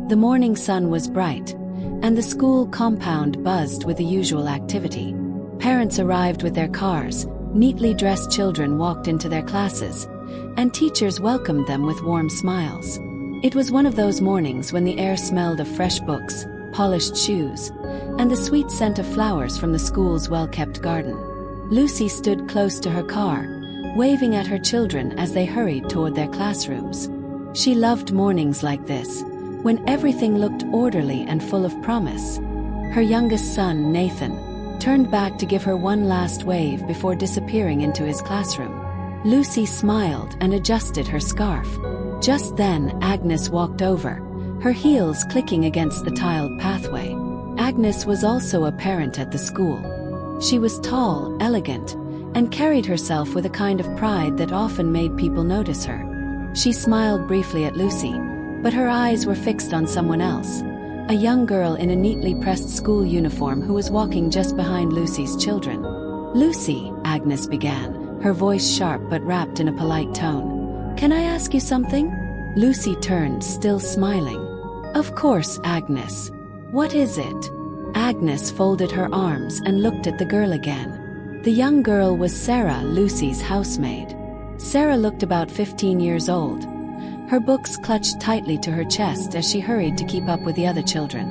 The morning sun was bright, and the school compound buzzed with the usual activity. Parents arrived with their cars, neatly dressed children walked into their classes, and teachers welcomed them with warm smiles. It was one of those mornings when the air smelled of fresh books, polished shoes, and the sweet scent of flowers from the school's well-kept garden. Lucy stood close to her car, waving at her children as they hurried toward their classrooms. She loved mornings like this, when everything looked orderly and full of promise. Her youngest son, Nathan, turned back to give her one last wave before disappearing into his classroom. Lucy smiled and adjusted her scarf. Just then, Agnes walked over, her heels clicking against the tiled pathway. Agnes was also a parent at the school. She was tall, elegant, and carried herself with a kind of pride that often made people notice her. She smiled briefly at Lucy, but her eyes were fixed on someone else, a young girl in a neatly pressed school uniform who was walking just behind Lucy's children. "Lucy," Agnes began, her voice sharp but wrapped in a polite tone. "Can I ask you something?" Lucy turned, still smiling. "Of course, Agnes. What is it?" Agnes folded her arms and looked at the girl again. The young girl was Sarah, Lucy's housemaid. Sarah looked about 15 years old. Her books clutched tightly to her chest as she hurried to keep up with the other children.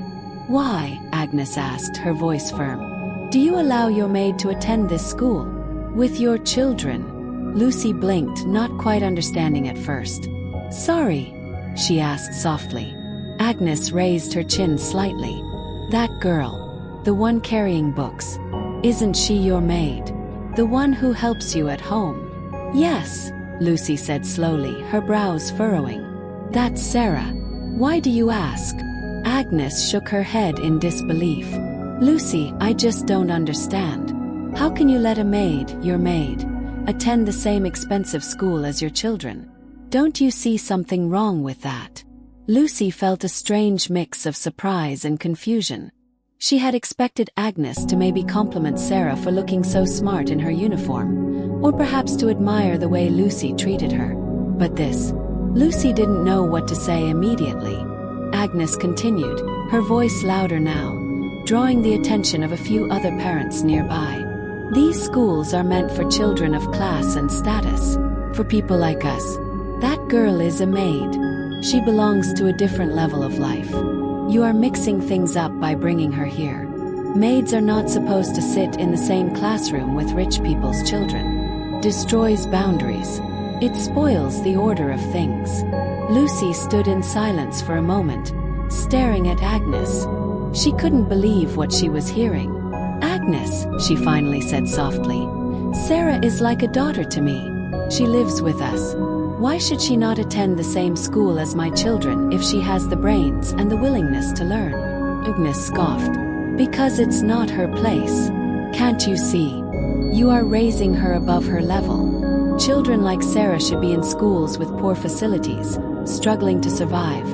"Why?" Agnes asked, her voice firm. "Do you allow your maid to attend this school? With your children?" Lucy blinked, not quite understanding at first. "Sorry?" she asked softly. Agnes raised her chin slightly. "That girl, the one carrying books, isn't she your maid? The one who helps you at home?" "Yes," Lucy said slowly, her brows furrowing. "That's Sarah. Why do you ask?" Agnes shook her head in disbelief. "Lucy, I just don't understand. How can you let a maid, your maid, attend the same expensive school as your children? Don't you see something wrong with that?" Lucy felt a strange mix of surprise and confusion. She had expected Agnes to maybe compliment Sarah for looking so smart in her uniform, or perhaps to admire the way Lucy treated her. But this, Lucy didn't know what to say immediately. Agnes continued, her voice louder now, drawing the attention of a few other parents nearby. "These schools are meant for children of class and status, for people like us. That girl is a maid. She belongs to a different level of life. You are mixing things up by bringing her here. Maids are not supposed to sit in the same classroom with rich people's children. Destroys boundaries. It spoils the order of things." Lucy stood in silence for a moment, staring at Agnes. She couldn't believe what she was hearing. "Agnes," she finally said softly, "Sarah is like a daughter to me. She lives with us. Why should she not attend the same school as my children if she has the brains and the willingness to learn?" Agnes scoffed. "Because it's not her place. Can't you see? You are raising her above her level. Children like Sarah should be in schools with poor facilities, struggling to survive,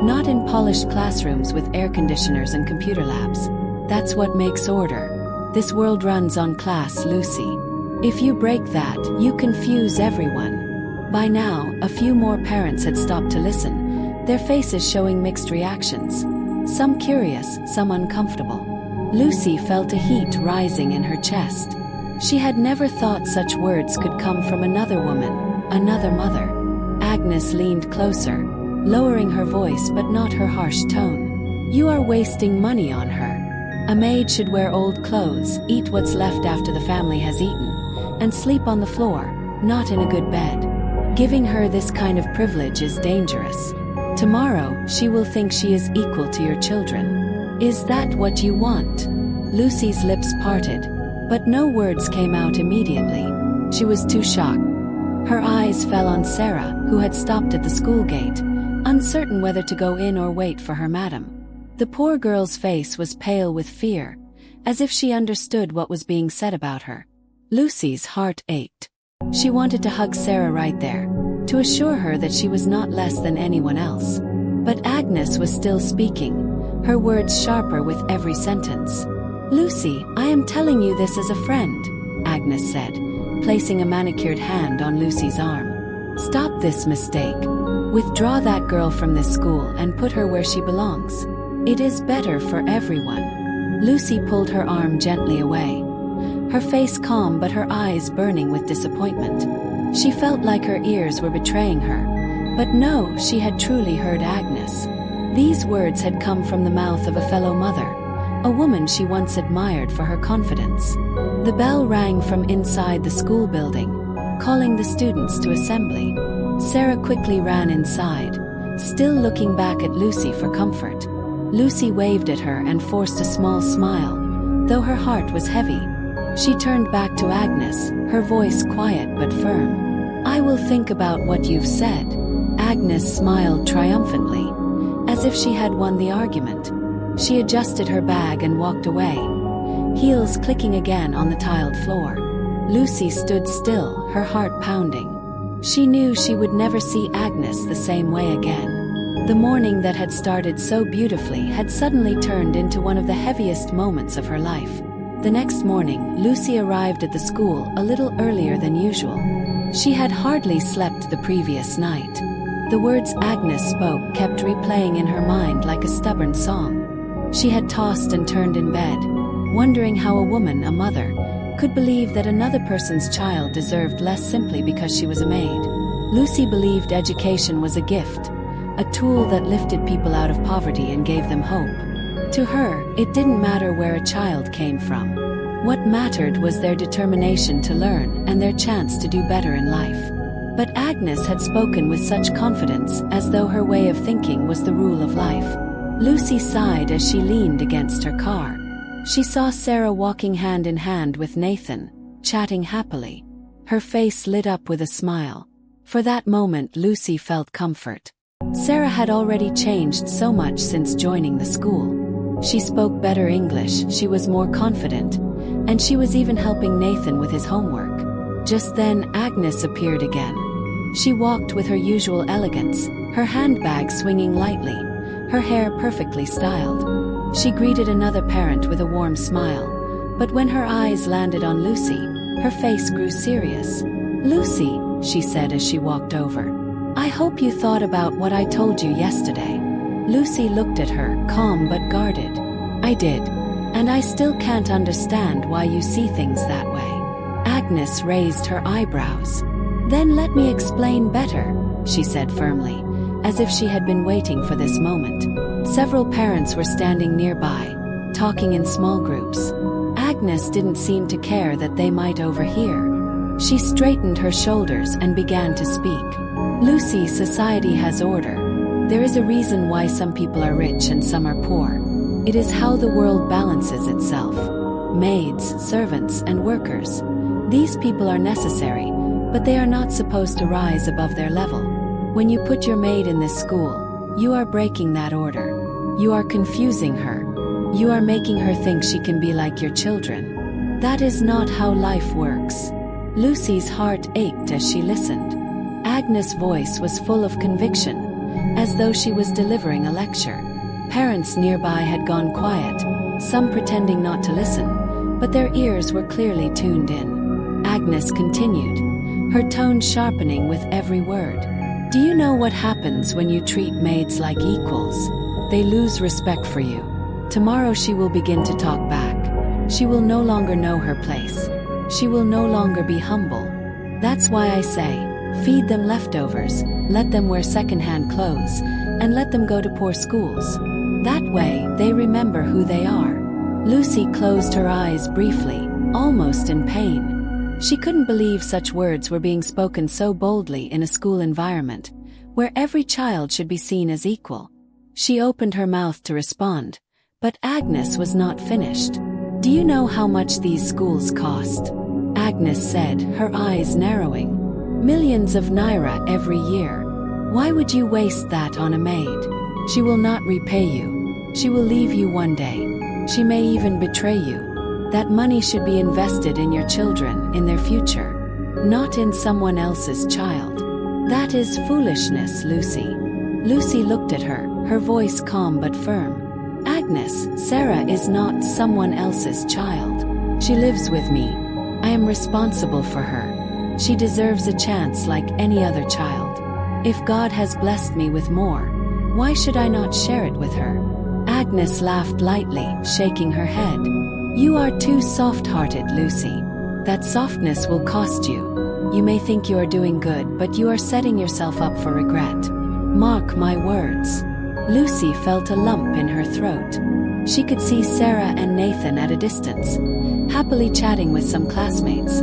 not in polished classrooms with air conditioners and computer labs. That's what makes order. This world runs on class, Lucy. If you break that, you confuse everyone." By now, a few more parents had stopped to listen, their faces showing mixed reactions. Some curious, some uncomfortable. Lucy felt a heat rising in her chest. She had never thought such words could come from another woman, another mother. Agnes leaned closer, lowering her voice but not her harsh tone. "You are wasting money on her. A maid should wear old clothes, eat what's left after the family has eaten, and sleep on the floor, not in a good bed. Giving her this kind of privilege is dangerous. Tomorrow, she will think she is equal to your children. Is that what you want?" Lucy's lips parted, but no words came out immediately. She was too shocked. Her eyes fell on Sarah, who had stopped at the school gate, uncertain whether to go in or wait for her madam. The poor girl's face was pale with fear, as if she understood what was being said about her. Lucy's heart ached. She wanted to hug Sarah right there, to assure her that she was not less than anyone else. But Agnes was still speaking, her words sharper with every sentence. "Lucy, I am telling you this as a friend," Agnes said, placing a manicured hand on Lucy's arm. "Stop this mistake. Withdraw that girl from this school and put her where she belongs. It is better for everyone." Lucy pulled her arm gently away, her face calm but her eyes burning with disappointment. She felt like her ears were betraying her, but no, she had truly heard Agnes. These words had come from the mouth of a fellow mother, a woman she once admired for her confidence. The bell rang from inside the school building, calling the students to assembly. Sarah quickly ran inside, still looking back at Lucy for comfort. Lucy waved at her and forced a small smile, though her heart was heavy. She turned back to Agnes, her voice quiet but firm. "I will think about what you've said." Agnes smiled triumphantly, as if she had won the argument. She adjusted her bag and walked away, heels clicking again on the tiled floor. Lucy stood still, her heart pounding. She knew she would never see Agnes the same way again. The morning that had started so beautifully had suddenly turned into one of the heaviest moments of her life. The next morning, Lucy arrived at the school a little earlier than usual. She had hardly slept the previous night. The words Agnes spoke kept replaying in her mind like a stubborn song. She had tossed and turned in bed, wondering how a woman, a mother, could believe that another person's child deserved less simply because she was a maid. Lucy believed education was a gift, a tool that lifted people out of poverty and gave them hope. To her, it didn't matter where a child came from. What mattered was their determination to learn and their chance to do better in life. But Agnes had spoken with such confidence, as though her way of thinking was the rule of life. Lucy sighed as she leaned against her car. She saw Sarah walking hand in hand with Nathan, chatting happily. Her face lit up with a smile. For that moment, Lucy felt comfort. Sarah had already changed so much since joining the school. She spoke better English, she was more confident, and she was even helping Nathan with his homework. Just then, Agnes appeared again. She walked with her usual elegance, her handbag swinging lightly, her hair perfectly styled. She greeted another parent with a warm smile, but when her eyes landed on Lucy, her face grew serious. "Lucy," she said as she walked over, "I hope you thought about what I told you yesterday." Lucy looked at her, calm but guarded. "I did. And I still can't understand why you see things that way." Agnes raised her eyebrows. "Then let me explain better," she said firmly, as if she had been waiting for this moment. Several parents were standing nearby, talking in small groups. Agnes didn't seem to care that they might overhear. She straightened her shoulders and began to speak. "Lucy, society has order. There is a reason why some people are rich and some are poor. It is how the world balances itself. Maids, servants, and workers. These people are necessary, but they are not supposed to rise above their level. When you put your maid in this school, you are breaking that order. You are confusing her. You are making her think she can be like your children. That is not how life works." Lucy's heart ached as she listened. Agnes' voice was full of conviction, as though she was delivering a lecture. Parents nearby had gone quiet, some pretending not to listen, but their ears were clearly tuned in. Agnes continued, her tone sharpening with every word. "Do you know what happens when you treat maids like equals? They lose respect for you. Tomorrow she will begin to talk back. She will no longer know her place. She will no longer be humble. That's why I say, feed them leftovers, let them wear second-hand clothes, and let them go to poor schools. That way, they remember who they are." Lucy closed her eyes briefly, almost in pain. She couldn't believe such words were being spoken so boldly in a school environment, where every child should be seen as equal. She opened her mouth to respond, but Agnes was not finished. "Do you know how much these schools cost?" Agnes said, her eyes narrowing. "Millions of naira every year. Why would you waste that on a maid? She will not repay you. She will leave you one day. She may even betray you. That money should be invested in your children, in their future, not in someone else's child. That is foolishness, Lucy." Lucy looked at her, her voice calm but firm. "Agnes, Sarah is not someone else's child. She lives with me. I am responsible for her. She deserves a chance like any other child." If God has blessed me with more, why should I not share it with her? Agnes laughed lightly, shaking her head. You are too soft-hearted, Lucy. That softness will cost you. You may think you are doing good, but you are setting yourself up for regret. Mark my words. Lucy felt a lump in her throat. She could see Sarah and Nathan at a distance, happily chatting with some classmates.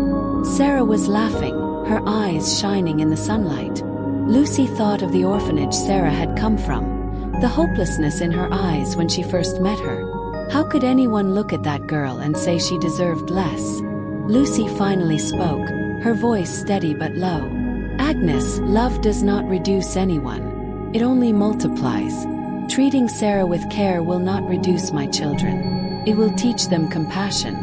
Sarah was laughing, her eyes shining in the sunlight. Lucy thought of the orphanage Sarah had come from, the hopelessness in her eyes when she first met her. How could anyone look at that girl and say she deserved less? Lucy finally spoke, her voice steady but low. Agnes, love does not reduce anyone. It only multiplies. Treating Sarah with care will not reduce my children. It will teach them compassion.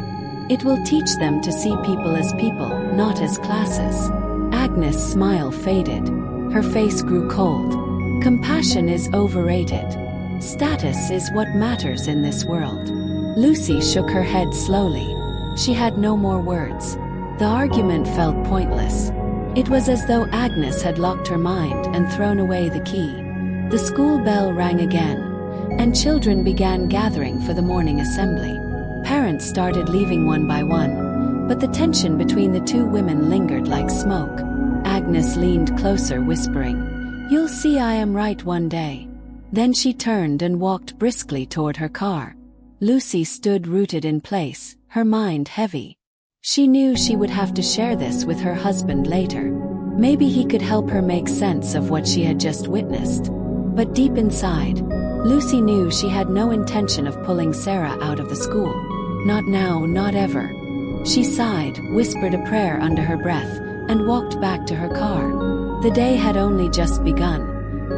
It will teach them to see people as people, not as classes. Agnes' smile faded. Her face grew cold. Compassion is overrated. Status is what matters in this world. Lucy shook her head slowly. She had no more words. The argument felt pointless. It was as though Agnes had locked her mind and thrown away the key. The school bell rang again, and children began gathering for the morning assembly. Parents started leaving one by one, but the tension between the two women lingered like smoke. Agnes leaned closer, whispering, "You'll see I am right one day." Then she turned and walked briskly toward her car. Lucy stood rooted in place, her mind heavy. She knew she would have to share this with her husband later. Maybe he could help her make sense of what she had just witnessed. But deep inside, Lucy knew she had no intention of pulling Sarah out of the school. Not now, not ever. She sighed, whispered a prayer under her breath, and walked back to her car. The day had only just begun,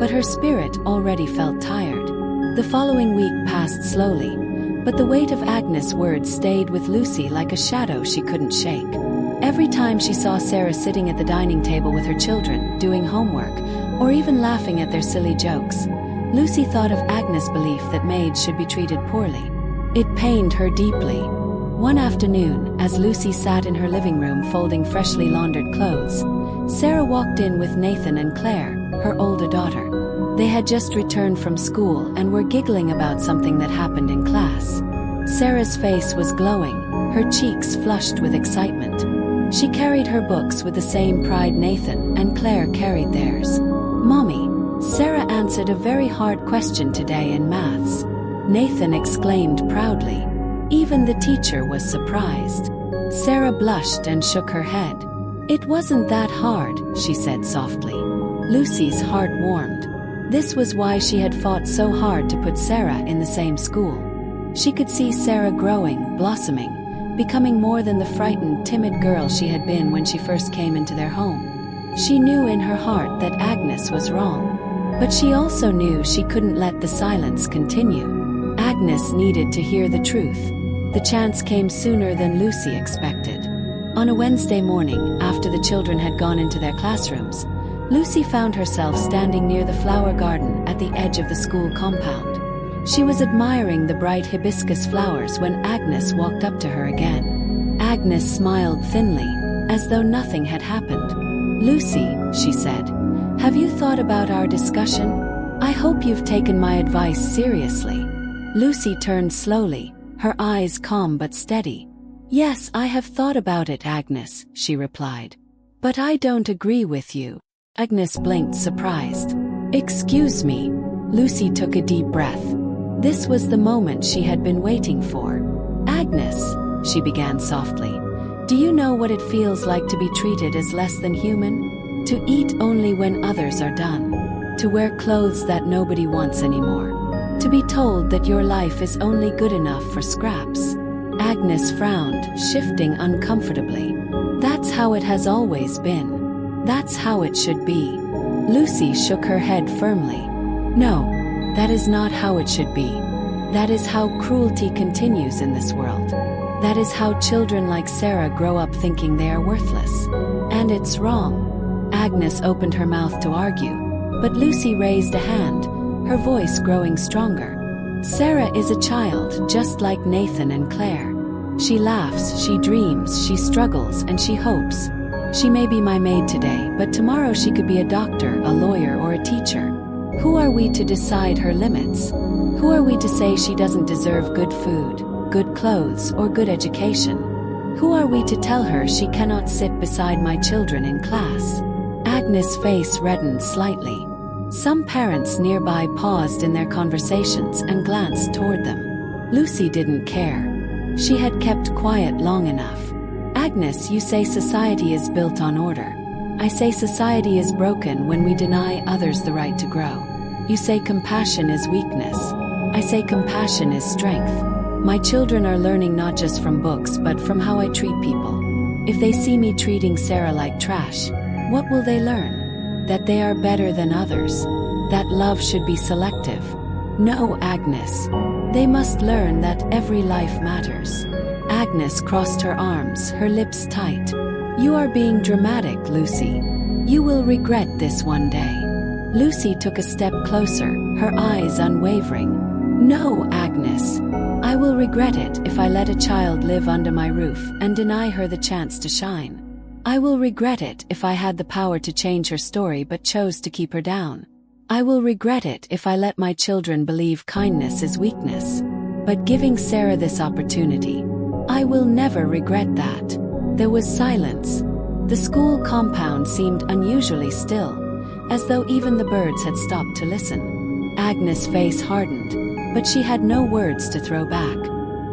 but her spirit already felt tired. The following week passed slowly, but the weight of Agnes' words stayed with Lucy like a shadow she couldn't shake. Every time she saw Sarah sitting at the dining table with her children, doing homework, or even laughing at their silly jokes, Lucy thought of Agnes' belief that Maid should be treated poorly. It pained her deeply. One afternoon, as Lucy sat in her living room folding freshly laundered clothes, Sarah walked in with Nathan and Claire, her older daughter. They had just returned from school and were giggling about something that happened in class. Sarah's face was glowing, her cheeks flushed with excitement. She carried her books with the same pride Nathan and Claire carried theirs. "Mommy, Sarah answered a very hard question today in maths," Nathan exclaimed proudly. Even the teacher was surprised. Sarah blushed and shook her head. "It wasn't that hard," she said softly. Lucy's heart warmed. This was why she had fought so hard to put Sarah in the same school. She could see Sarah growing, blossoming, becoming more than the frightened, timid girl she had been when she first came into their home. She knew in her heart that Agnes was wrong. But she also knew she couldn't let the silence continue. Agnes needed to hear the truth. The chance came sooner than Lucy expected. On a Wednesday morning, after the children had gone into their classrooms, Lucy found herself standing near the flower garden at the edge of the school compound. She was admiring the bright hibiscus flowers when Agnes walked up to her again. Agnes smiled thinly, as though nothing had happened. "Lucy," she said, "have you thought about our discussion? I hope you've taken my advice seriously." Lucy turned slowly, her eyes calm but steady. "Yes, I have thought about it, Agnes," she replied. "But I don't agree with you." Agnes blinked, surprised. "Excuse me." Lucy took a deep breath. This was the moment she had been waiting for. "Agnes," she began softly, "do you know what it feels like to be treated as less than human? To eat only when others are done. To wear clothes that nobody wants anymore. To be told that your life is only good enough for scraps." Agnes frowned, shifting uncomfortably. "That's how it has always been. That's how it should be." Lucy shook her head firmly. "No, that is not how it should be. That is how cruelty continues in this world. That is how children like Sarah grow up thinking they are worthless. And it's wrong." Agnes opened her mouth to argue, but Lucy raised a hand, her voice growing stronger. "Sarah is a child, just like Nathan and Claire. She laughs, she dreams, she struggles, and she hopes. She may be my maid today, but tomorrow she could be a doctor, a lawyer, or a teacher. Who are we to decide her limits? Who are we to say she doesn't deserve good food, good clothes, or good education? Who are we to tell her she cannot sit beside my children in class? Agnes' face reddened slightly. Some parents nearby paused in their conversations and glanced toward them. Lucy didn't care. She had kept quiet long enough. Agnes, you say society is built on order. I say society is broken when we deny others the right to grow. You say compassion is weakness. I say compassion is strength. My children are learning not just from books but from how I treat people. If they see me treating Sarah like trash, what will they learn? That they are better than others. That love should be selective. No, Agnes. They must learn that every life matters. Agnes crossed her arms, her lips tight. You are being dramatic, Lucy. You will regret this one day. Lucy took a step closer, her eyes unwavering. No, Agnes. I will regret it if I let a child live under my roof and deny her the chance to shine. I will regret it if I had the power to change her story but chose to keep her down. I will regret it if I let my children believe kindness is weakness. But giving Sarah this opportunity, I will never regret that. There was silence. The school compound seemed unusually still, as though even the birds had stopped to listen. Agnes' face hardened, but she had no words to throw back.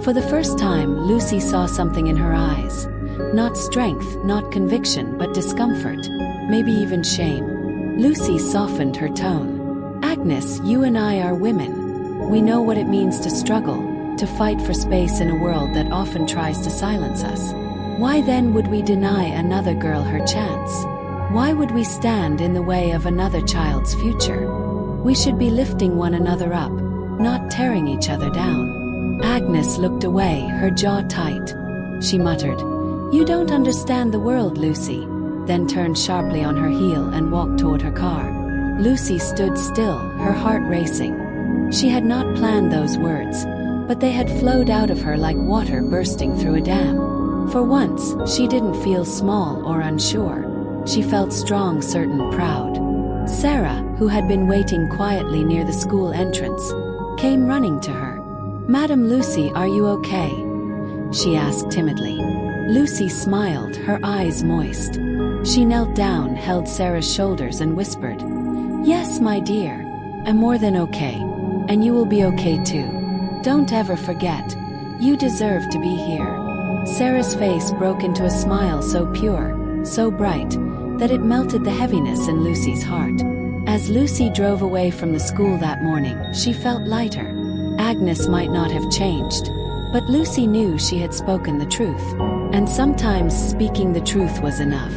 For the first time, Lucy saw something in her eyes. Not strength, not conviction, but discomfort, maybe even shame. Lucy softened her tone. Agnes, you and I are women. We know what it means to struggle, to fight for space in a world that often tries to silence us. Why then would we deny another girl her chance? Why would we stand in the way of another child's future? We should be lifting one another up, not tearing each other down. Agnes looked away, her jaw tight. She muttered, "You don't understand the world, Lucy," then turned sharply on her heel and walked toward her car. Lucy stood still, her heart racing. She had not planned those words, but they had flowed out of her like water bursting through a dam. For once, she didn't feel small or unsure. She felt strong, certain, proud. Sarah, who had been waiting quietly near the school entrance, came running to her. "Madam Lucy, are you okay?" she asked timidly. Lucy smiled, her eyes moist. She knelt down, held Sarah's shoulders and whispered, "Yes, my dear, I'm more than okay. And you will be okay too. Don't ever forget, you deserve to be here." Sarah's face broke into a smile so pure, so bright, that it melted the heaviness in Lucy's heart. As Lucy drove away from the school that morning, she felt lighter. Agnes might not have changed, but Lucy knew she had spoken the truth, and sometimes speaking the truth was enough.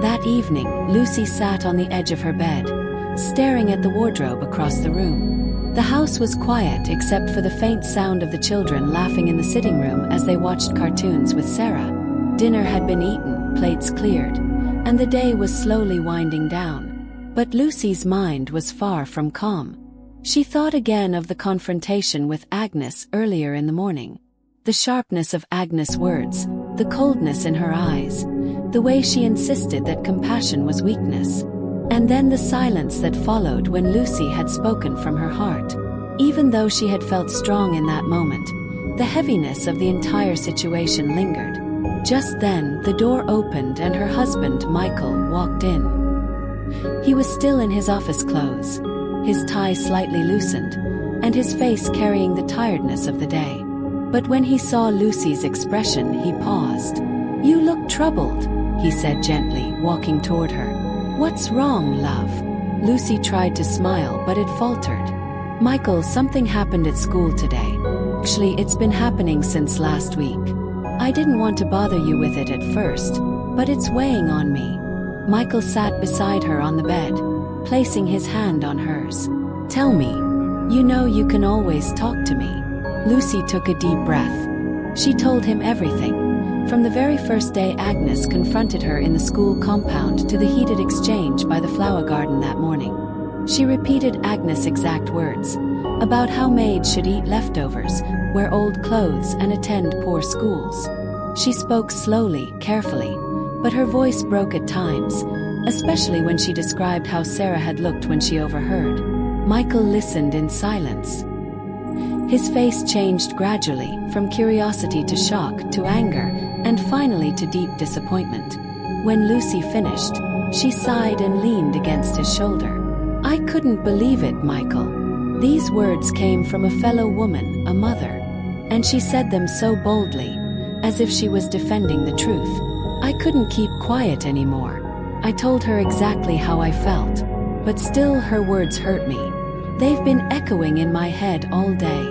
That evening, Lucy sat on the edge of her bed, staring at the wardrobe across the room. The house was quiet except for the faint sound of the children laughing in the sitting room as they watched cartoons with Sarah. Dinner had been eaten, plates cleared, and the day was slowly winding down. But Lucy's mind was far from calm. She thought again of the confrontation with Agnes earlier in the morning. The sharpness of Agnes' words, the coldness in her eyes, the way she insisted that compassion was weakness. And then the silence that followed when Lucy had spoken from her heart. Even though she had felt strong in that moment, the heaviness of the entire situation lingered. Just then, the door opened and her husband, Michael, walked in. He was still in his office clothes, his tie slightly loosened, and his face carrying the tiredness of the day. But when he saw Lucy's expression, he paused. "You look troubled," he said gently, walking toward her. "What's wrong, love?" Lucy tried to smile, but it faltered. "Michael, something happened at school today. Actually, it's been happening since last week. I didn't want to bother you with it at first, but it's weighing on me." Michael sat beside her on the bed, placing his hand on hers. "Tell me. You know you can always talk to me." Lucy took a deep breath. She told him everything, from the very first day Agnes confronted her in the school compound to the heated exchange by the flower garden that morning. She repeated Agnes' exact words, about how Maid should eat leftovers, wear old clothes and attend poor schools. She spoke slowly, carefully, but her voice broke at times, especially when she described how Sarah had looked when she overheard. Michael listened in silence. His face changed gradually, from curiosity to shock to anger, and finally to deep disappointment. When Lucy finished, she sighed and leaned against his shoulder. "I couldn't believe it, Michael. These words came from a fellow woman, a mother. And she said them so boldly, as if she was defending the truth. I couldn't keep quiet anymore. I told her exactly how I felt, but still her words hurt me. They've been echoing in my head all day."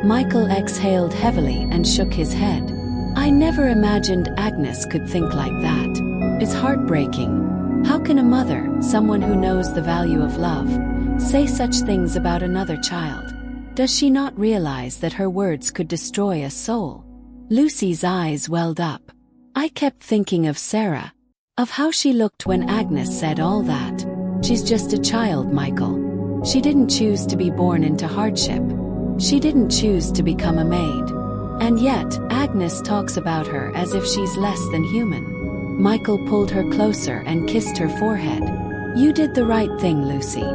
Michael exhaled heavily and shook his head. "I never imagined Agnes could think like that. It's heartbreaking. How can a mother, someone who knows the value of love, say such things about another child? Does she not realize that her words could destroy a soul?" Lucy's eyes welled up. "I kept thinking of Sarah, of how she looked when Agnes said all that. She's just a child, Michael. She didn't choose to be born into hardship. She didn't choose to become a maid. And yet, Agnes talks about her as if she's less than human." Michael pulled her closer and kissed her forehead. "You did the right thing, Lucy.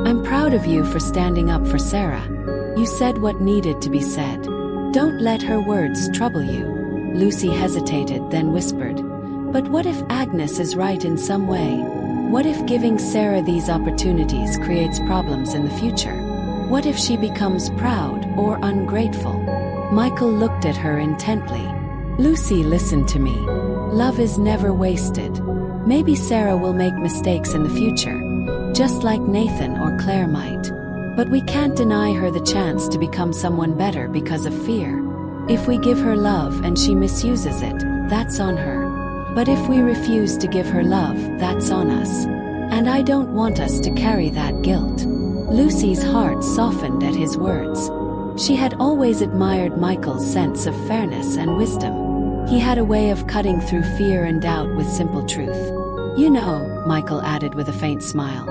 I'm proud of you for standing up for Sarah. You said what needed to be said. Don't let her words trouble you." Lucy hesitated, then whispered, "But what if Agnes is right in some way? What if giving Sarah these opportunities creates problems in the future? What if she becomes proud or ungrateful?" Michael looked at her intently. "Lucy, listen to me. Love is never wasted. Maybe Sarah will make mistakes in the future, just like Nathan or Claire might. But we can't deny her the chance to become someone better because of fear. If we give her love and she misuses it, that's on her. But if we refuse to give her love, that's on us. And I don't want us to carry that guilt." Lucy's heart softened at his words. She had always admired Michael's sense of fairness and wisdom. He had a way of cutting through fear and doubt with simple truth. "You know," Michael added with a faint smile,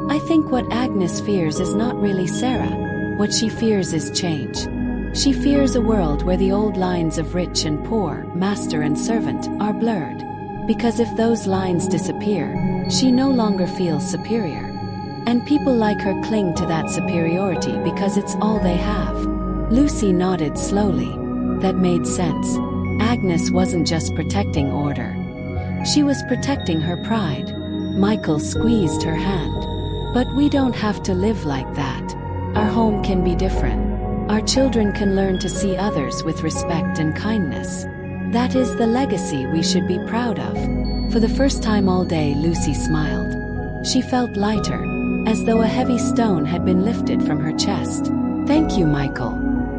"I think what Agnes fears is not really Sarah. What she fears is change. She fears a world where the old lines of rich and poor, master and servant, are blurred. Because if those lines disappear, she no longer feels superior. And people like her cling to that superiority because it's all they have." Lucy nodded slowly. That made sense. Agnes wasn't just protecting order. She was protecting her pride. Michael squeezed her hand. "But we don't have to live like that. Our home can be different. Our children can learn to see others with respect and kindness. That is the legacy we should be proud of." For the first time all day, Lucy smiled. She felt lighter, as though a heavy stone had been lifted from her chest. "Thank you, Michael.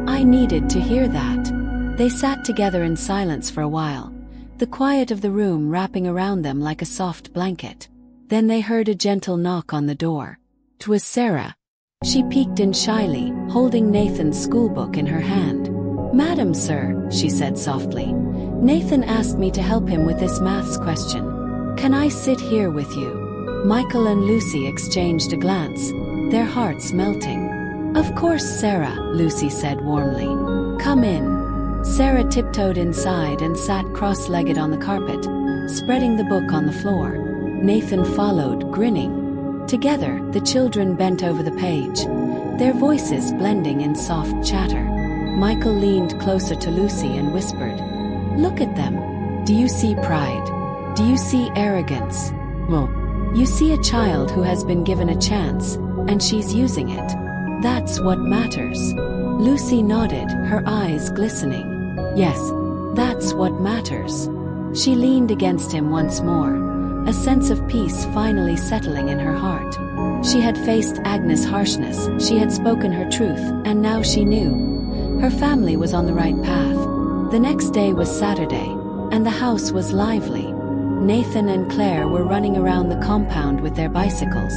I needed to hear that." They sat together in silence for a while, the quiet of the room wrapping around them like a soft blanket. Then they heard a gentle knock on the door. It was Sarah. She peeked in shyly, holding Nathan's schoolbook in her hand. "Madam, sir," she said softly, "Nathan asked me to help him with this maths question. Can I sit here with you?" Michael and Lucy exchanged a glance, their hearts melting. "Of course, Sarah," Lucy said warmly. "Come in." Sarah tiptoed inside and sat cross-legged on the carpet, spreading the book on the floor. Nathan followed, grinning. Together, the children bent over the page, their voices blending in soft chatter. Michael leaned closer to Lucy and whispered, "Look at them. Do you see pride? Do you see arrogance? Well, you see a child who has been given a chance, and she's using it. That's what matters." Lucy nodded, her eyes glistening. "Yes, that's what matters." She leaned against him once more, a sense of peace finally settling in her heart. She had faced Agnes' harshness, she had spoken her truth, and now she knew. Her family was on the right path. The next day was Saturday, and the house was lively. Nathan and Claire were running around the compound with their bicycles,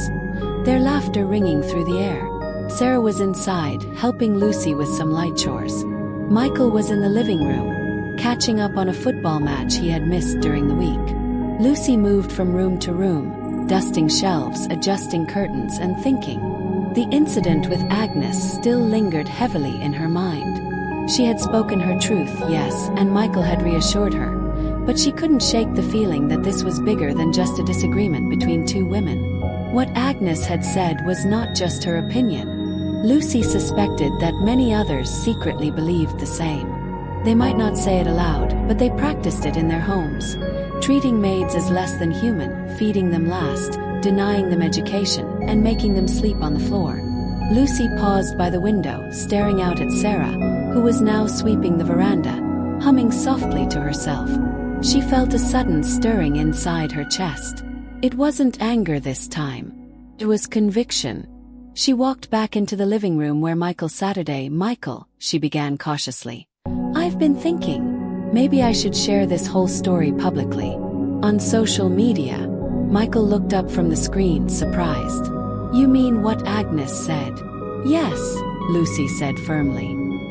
their laughter ringing through the air. Sarah was inside, helping Lucy with some light chores. Michael was in the living room, catching up on a football match he had missed during the week. Lucy moved from room to room, dusting shelves, adjusting curtains, and thinking. The incident with Agnes still lingered heavily in her mind. She had spoken her truth, yes, and Michael had reassured her. But she couldn't shake the feeling that this was bigger than just a disagreement between two women. What Agnes had said was not just her opinion. Lucy suspected that many others secretly believed the same. They might not say it aloud, but they practiced it in their homes, treating maids as less than human, feeding them last, denying them education, and making them sleep on the floor. Lucy paused by the window, staring out at Sarah, who was now sweeping the veranda, humming softly to herself. She felt a sudden stirring inside her chest. It wasn't anger this time. It was conviction. She walked back into the living room where Michael sat. "Michael," she began cautiously. "I've been thinking, maybe I should share this whole story publicly. On social media." Michael looked up from the screen, surprised. "You mean what Agnes said?" "Yes," Lucy said firmly.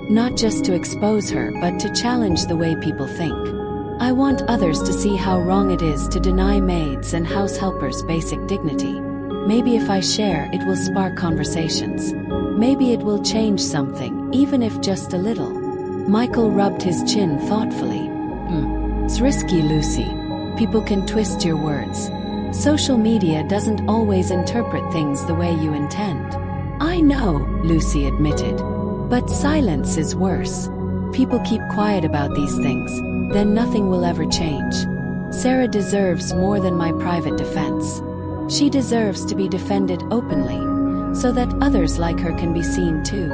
"Not just to expose her, but to challenge the way people think. I want others to see how wrong it is to deny maids and house helpers basic dignity. Maybe if I share, it will spark conversations. Maybe it will change something, even if just a little." Michael rubbed his chin thoughtfully. It's risky, Lucy. People can twist your words. Social media doesn't always interpret things the way you intend." "I know," Lucy admitted. "But silence is worse. People keep quiet about these things, then nothing will ever change. Sarah deserves more than my private defense. She deserves to be defended openly, so that others like her can be seen too."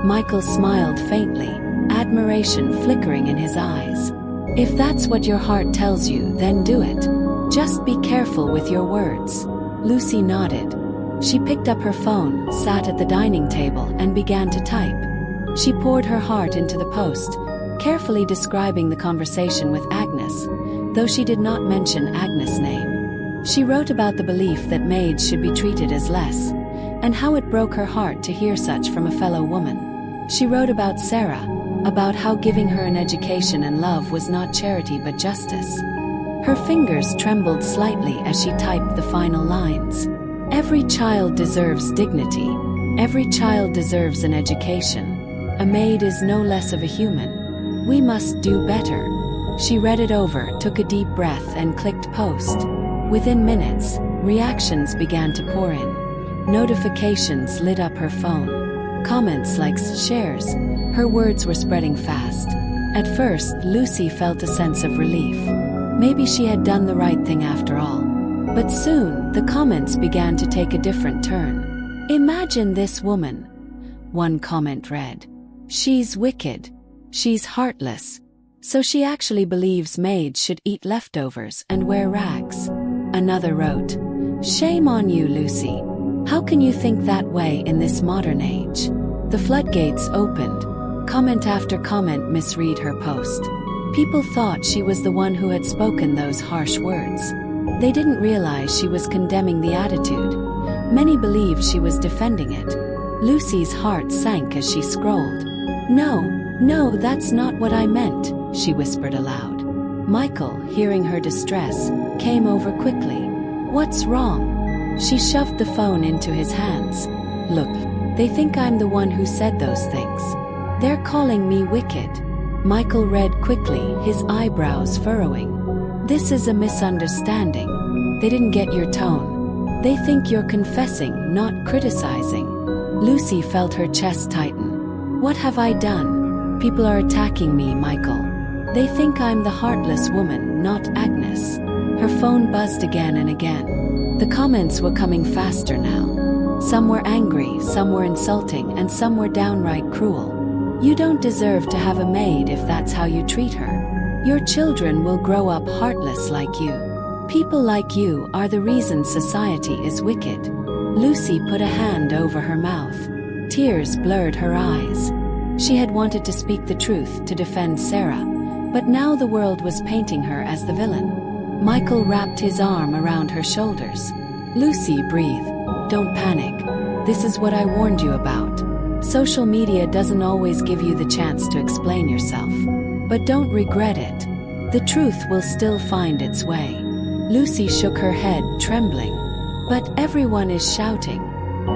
Michael smiled faintly, admiration flickering in his eyes. "If that's what your heart tells you, then do it. Just be careful with your words." Lucy nodded. She picked up her phone, sat at the dining table, and began to type. She poured her heart into the post, carefully describing the conversation with Agnes, though she did not mention Agnes' name. She wrote about the belief that maids should be treated as less, and how it broke her heart to hear such from a fellow woman. She wrote about Sarah, about how giving her an education and love was not charity but justice. Her fingers trembled slightly as she typed the final lines. "Every child deserves dignity. Every child deserves an education. A maid is no less of a human. We must do better." She read it over, took a deep breath, and clicked post. Within minutes, reactions began to pour in. Notifications lit up her phone. Comments, likes, shares. Her words were spreading fast. At first, Lucy felt a sense of relief. Maybe she had done the right thing after all. But soon, the comments began to take a different turn. "Imagine this woman," one comment read. "She's wicked. She's heartless. So she actually believes maids should eat leftovers and wear rags." Another wrote, "Shame on you, Lucy. How can you think that way in this modern age?" The floodgates opened. Comment after comment misread her post. People thought she was the one who had spoken those harsh words. They didn't realize she was condemning the attitude. Many believed she was defending it. Lucy's heart sank as she scrolled. No, that's not what I meant," she whispered aloud. Michael, hearing her distress, came over quickly. "What's wrong?" She shoved the phone into his hands. "Look, they think I'm the one who said those things. They're calling me wicked." Michael read quickly, his eyebrows furrowing. "This is a misunderstanding. They didn't get your tone. They think you're confessing, not criticizing." Lucy felt her chest tighten. "What have I done? People are attacking me, Michael. They think I'm the heartless woman, not Agnes." Her phone buzzed again and again. The comments were coming faster now. Some were angry, some were insulting, and some were downright cruel. "You don't deserve to have a maid if that's how you treat her. Your children will grow up heartless like you. People like you are the reason society is wicked." Lucy put a hand over her mouth. Tears blurred her eyes. She had wanted to speak the truth, to defend Sarah, but now the world was painting her as the villain. Michael wrapped his arm around her shoulders. "Lucy, breathe. Don't panic. This is what I warned you about. Social media doesn't always give you the chance to explain yourself. But don't regret it. The truth will still find its way." Lucy shook her head, trembling. "But everyone is shouting.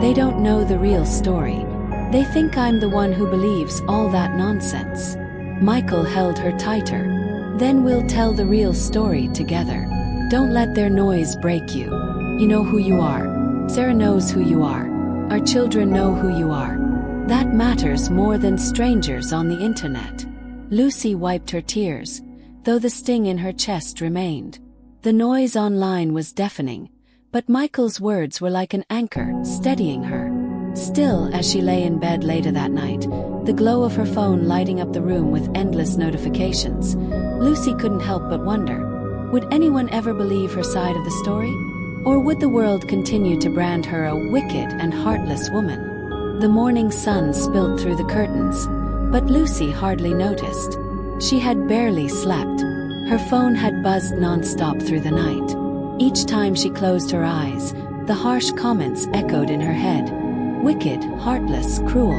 They don't know the real story. They think I'm the one who believes all that nonsense." Michael held her tighter. Then we'll tell the real story together. Don't let their noise break you. You know who you are. Sarah knows who you are. Our children know who you are. That matters more than strangers on the internet. Lucy wiped her tears, though the sting in her chest remained. The noise online was deafening, but Michael's words were like an anchor, steadying her. Still, as she lay in bed later that night, the glow of her phone lighting up the room with endless notifications, Lucy couldn't help but wonder, would anyone ever believe her side of the story? Or would the world continue to brand her a wicked and heartless woman? The morning sun spilled through the curtains, but Lucy hardly noticed. She had barely slept. Her phone had buzzed non-stop through the night. Each time she closed her eyes, the harsh comments echoed in her head. Wicked, heartless, cruel.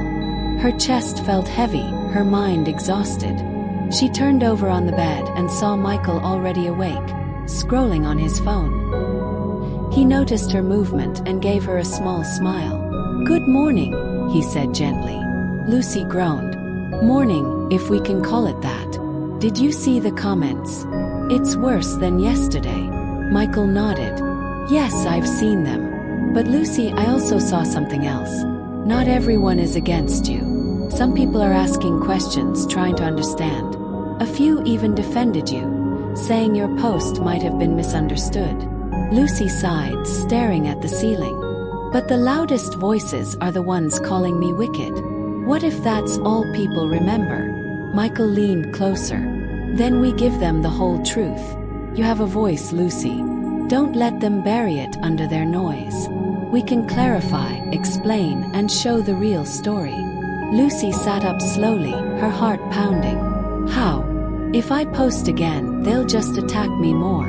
Her chest felt heavy, her mind exhausted. She turned over on the bed and saw Michael already awake, scrolling on his phone. He noticed her movement and gave her a small smile. "Good morning," he said gently. Lucy groaned. "Morning, if we can call it that. Did you see the comments?" "It's worse than yesterday." Michael nodded. "Yes, I've seen them. But Lucy, I also saw something else. Not everyone is against you. Some people are asking questions, trying to understand. A few even defended you, saying your post might have been misunderstood." Lucy sighed, staring at the ceiling. "But the loudest voices are the ones calling me wicked. What if that's all people remember?" Michael leaned closer. "Then we give them the whole truth. You have a voice, Lucy. Don't let them bury it under their noise. We can clarify, explain, and show the real story." Lucy sat up slowly, her heart pounding. "How? If I post again, they'll just attack me more."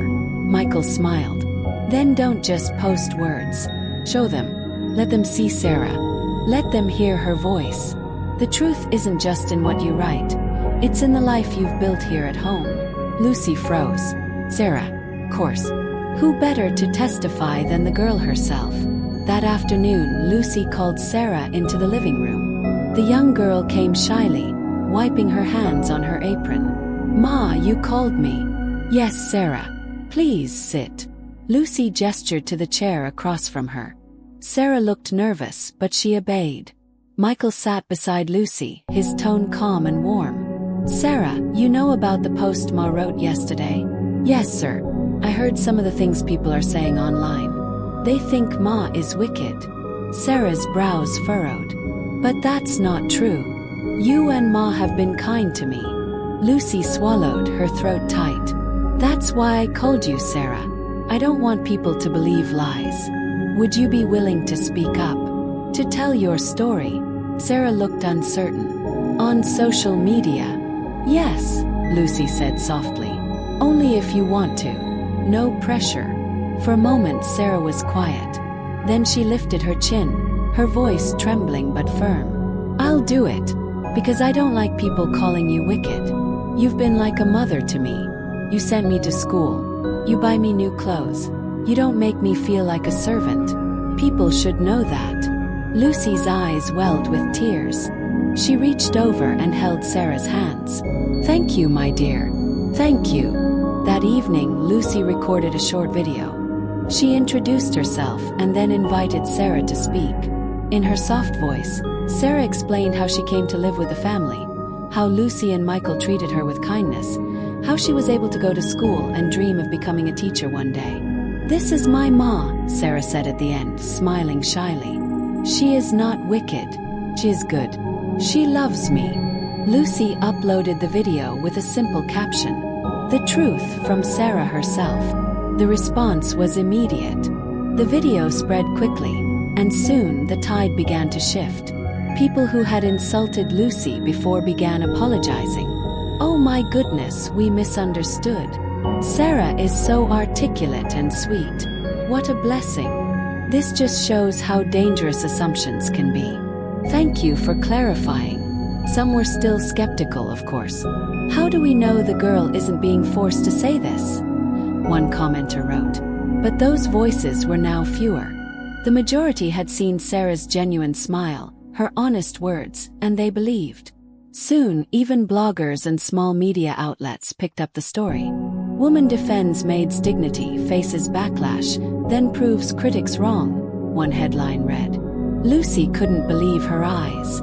Michael smiled. "Then don't just post words. Show them. Let them see Sarah. Let them hear her voice. The truth isn't just in what you write. It's in the life you've built here at home." Lucy froze. Sarah, of course. Who better to testify than the girl herself? That afternoon, Lucy called Sarah into the living room. The young girl came shyly, wiping her hands on her apron. "Ma, you called me." "Yes, Sarah. Please sit." Lucy gestured to the chair across from her. Sarah looked nervous, but she obeyed. Michael sat beside Lucy, his tone calm and warm. "Sarah, you know about the post Ma wrote yesterday?" "Yes, sir. I heard some of the things people are saying online. They think Ma is wicked." Sarah's brows furrowed. "But that's not true. You and Ma have been kind to me." Lucy swallowed, her throat tight. "That's why I called you, Sarah. I don't want people to believe lies. Would you be willing to speak up? To tell your story?" Sarah looked uncertain. "On social media?" "Yes," Lucy said softly. "Only if you want to. No pressure." For a moment Sarah was quiet. Then she lifted her chin, her voice trembling but firm. "I'll do it. Because I don't like people calling you wicked. You've been like a mother to me. You sent me to school. You buy me new clothes. You don't make me feel like a servant. People should know that." Lucy's eyes welled with tears. She reached over and held Sarah's hands. "Thank you, my dear. Thank you." That evening, Lucy recorded a short video. She introduced herself and then invited Sarah to speak. In her soft voice, Sarah explained how she came to live with the family, how Lucy and Michael treated her with kindness, how she was able to go to school and dream of becoming a teacher one day. "This is my Ma," Sarah said at the end, smiling shyly. "She is not wicked. She is good. She loves me." Lucy uploaded the video with a simple caption, "The truth from Sarah herself." The response was immediate. The video spread quickly, and soon the tide began to shift. People who had insulted Lucy before began apologizing. "Oh my goodness, we misunderstood. Sarah is so articulate and sweet. What a blessing. This just shows how dangerous assumptions can be. Thank you for clarifying." Some were still skeptical, of course. "How do we know the girl isn't being forced to say this?" one commenter wrote. But those voices were now fewer. The majority had seen Sarah's genuine smile, her honest words, and they believed. Soon, even bloggers and small media outlets picked up the story. Woman defends maid's dignity, faces backlash, then proves critics wrong, one headline read. Lucy couldn't believe her eyes.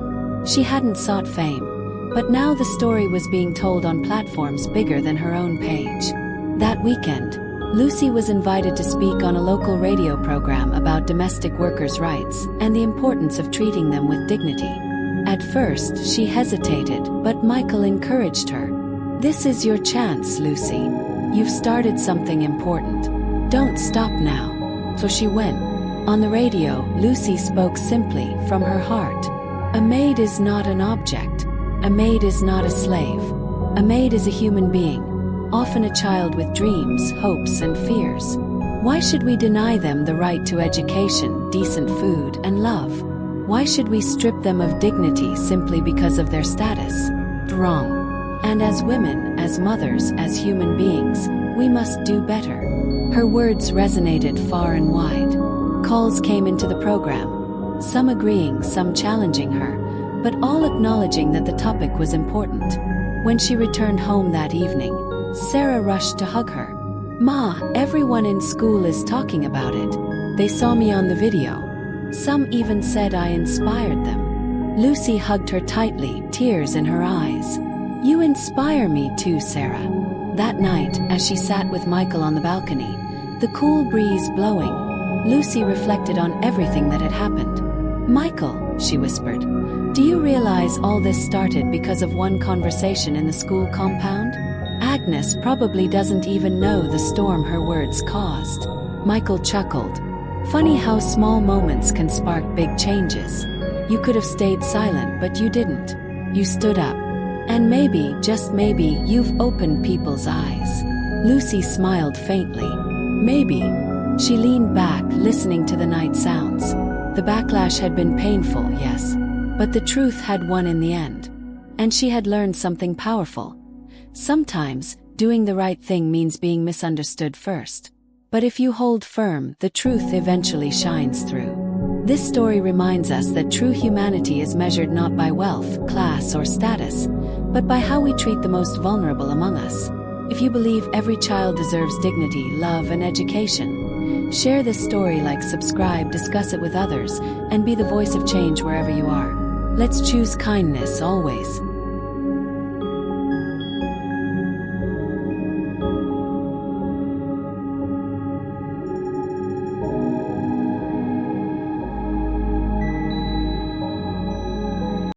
She hadn't sought fame, but now the story was being told on platforms bigger than her own page. That weekend, Lucy was invited to speak on a local radio program about domestic workers' rights and the importance of treating them with dignity. At first, she hesitated, but Michael encouraged her. "This is your chance, Lucy. You've started something important. Don't stop now." So she went. On the radio, Lucy spoke simply from her heart. A maid is not an object. A maid is not a slave. A maid is a human being, often a child with dreams, hopes, and fears. Why should we deny them the right to education, decent food, and love? Why should we strip them of dignity simply because of their status? Wrong. And as women, as mothers, as human beings, we must do better. Her words resonated far and wide. Calls came into the program, some agreeing, some challenging her, but all acknowledging that the topic was important. When she returned home that evening, Sarah rushed to hug her. "Ma, everyone in school is talking about it. They saw me on the video. Some even said I inspired them." Lucy hugged her tightly, tears in her eyes. "You inspire me too, Sarah." That night, as she sat with Michael on the balcony, the cool breeze blowing, Lucy reflected on everything that had happened. "Michael," she whispered, "do you realize all this started because of one conversation in the school compound? Agnes probably doesn't even know the storm her words caused." Michael chuckled. "Funny how small moments can spark big changes. You could have stayed silent, but you didn't. You stood up. And maybe, just maybe, you've opened people's eyes." Lucy smiled faintly. "Maybe." She leaned back, listening to the night sounds. The backlash had been painful, yes, but the truth had won in the end. And she had learned something powerful. Sometimes, doing the right thing means being misunderstood first. But if you hold firm, the truth eventually shines through. This story reminds us that true humanity is measured not by wealth, class, or status, but by how we treat the most vulnerable among us. If you believe every child deserves dignity, love, and education, share this story, like, subscribe, discuss it with others, and be the voice of change wherever you are. Let's choose kindness always.